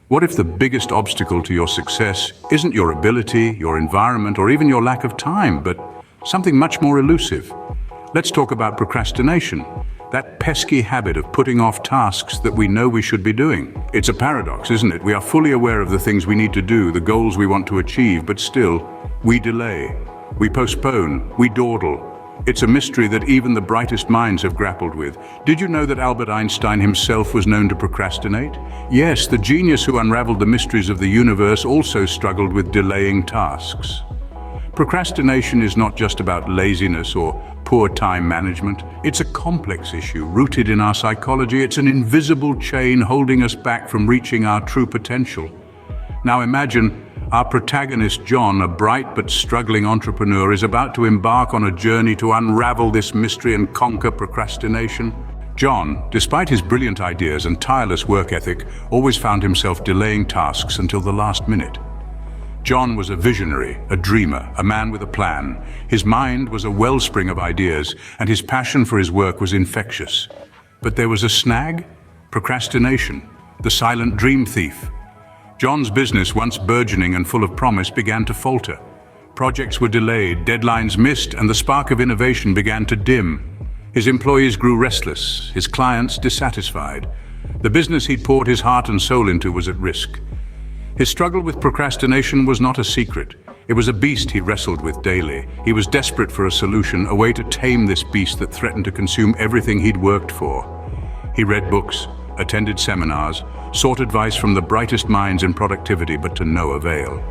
What if the biggest obstacle to your success isn't your ability, your environment, or even your lack of time, but something much more elusive? Let's talk about procrastination, that pesky habit of putting off tasks that we know we should be doing. It's a paradox, isn't it? We are fully aware of the things we need to do, the goals we want to achieve, but still, we delay, we postpone, we dawdle. It's a mystery that even the brightest minds have grappled with. Did you know that Albert Einstein himself was known to procrastinate? Yes, the genius who unraveled the mysteries of the universe also struggled with delaying tasks. Procrastination is not just about laziness or poor time management. It's a complex issue rooted in our psychology. It's an invisible chain holding us back from reaching our true potential. Now imagine our protagonist, John, a bright but struggling entrepreneur, is about to embark on a journey to unravel this mystery and conquer procrastination. John, despite his brilliant ideas and tireless work ethic, always found himself delaying tasks until the last minute. John was a visionary, a dreamer, a man with a plan. His mind was a wellspring of ideas, and his passion for his work was infectious. But there was a snag: procrastination, the silent dream thief. John's business, once burgeoning and full of promise, began to falter. Projects were delayed, deadlines missed, and the spark of innovation began to dim. His employees grew restless, his clients dissatisfied. The business he'd poured his heart and soul into was at risk. His struggle with procrastination was not a secret. It was a beast he wrestled with daily. He was desperate for a solution, a way to tame this beast that threatened to consume everything he'd worked for. He read books, attended seminars, sought advice from the brightest minds in productivity, but to no avail.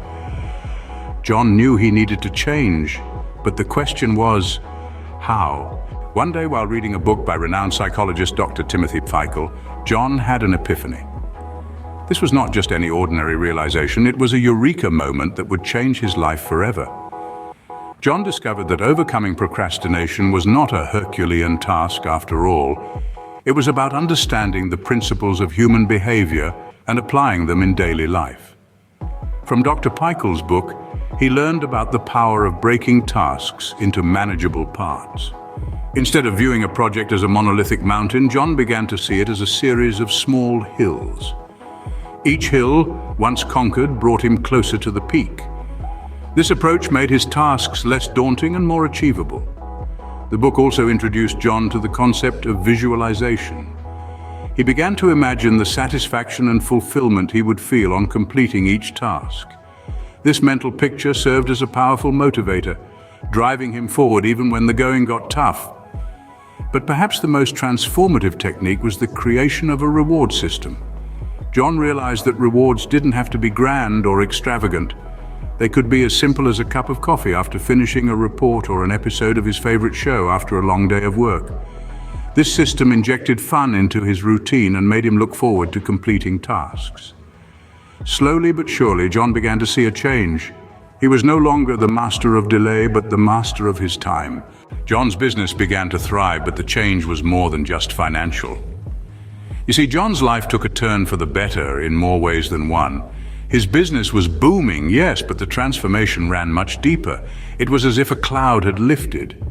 John knew he needed to change, but the question was, how? One day, while reading a book by renowned psychologist Dr. Timothy Feichel, John had an epiphany. This was not just any ordinary realization, it was a eureka moment that would change his life forever. John discovered that overcoming procrastination was not a Herculean task after all. It was about understanding the principles of human behavior and applying them in daily life. From Dr. Feichel's book, he learned about the power of breaking tasks into manageable parts. Instead of viewing a project as a monolithic mountain, John began to see it as a series of small hills. Each hill, once conquered, brought him closer to the peak. This approach made his tasks less daunting and more achievable. The book also introduced John to the concept of visualization. He began to imagine the satisfaction and fulfillment he would feel on completing each task. This mental picture served as a powerful motivator, driving him forward even when the going got tough. But perhaps the most transformative technique was the creation of a reward system. John realized that rewards didn't have to be grand or extravagant. They could be as simple as a cup of coffee after finishing a report or an episode of his favorite show after a long day of work. This system injected fun into his routine and made him look forward to completing tasks. Slowly but surely, John began to see a change. He was no longer the master of delay, but the master of his time. John's business began to thrive, but the change was more than just financial. You see, John's life took a turn for the better in more ways than one. His business was booming, yes, but the transformation ran much deeper. It was as if a cloud had lifted.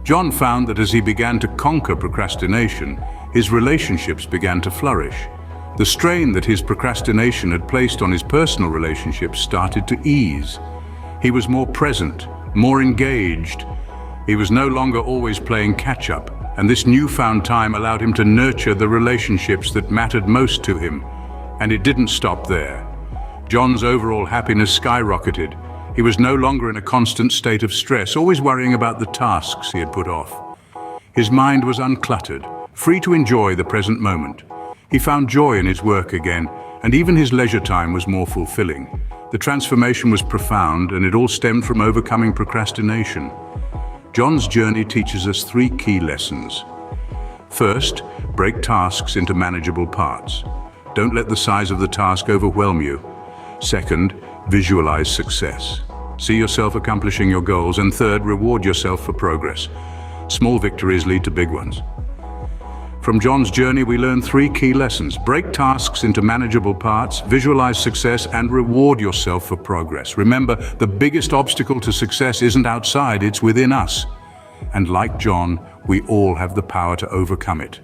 John found that as he began to conquer procrastination, his relationships began to flourish. The strain that his procrastination had placed on his personal relationships started to ease. He was more present, more engaged. He was no longer always playing catch-up, and this newfound time allowed him to nurture the relationships that mattered most to him. And it didn't stop there. John's overall happiness skyrocketed. He was no longer in a constant state of stress, always worrying about the tasks he had put off. His mind was uncluttered, free to enjoy the present moment. He found joy in his work again, and even his leisure time was more fulfilling. The transformation was profound, and it all stemmed from overcoming procrastination. John's journey teaches us 3 key lessons. First, break tasks into manageable parts. Don't let the size of the task overwhelm you. Second, visualize success. See yourself accomplishing your goals. And third, reward yourself for progress. Small victories lead to big ones. From John's journey, we learn 3 key lessons. Break tasks into manageable parts, visualize success, and reward yourself for progress. Remember, the biggest obstacle to success isn't outside, it's within us. And like John, we all have the power to overcome it.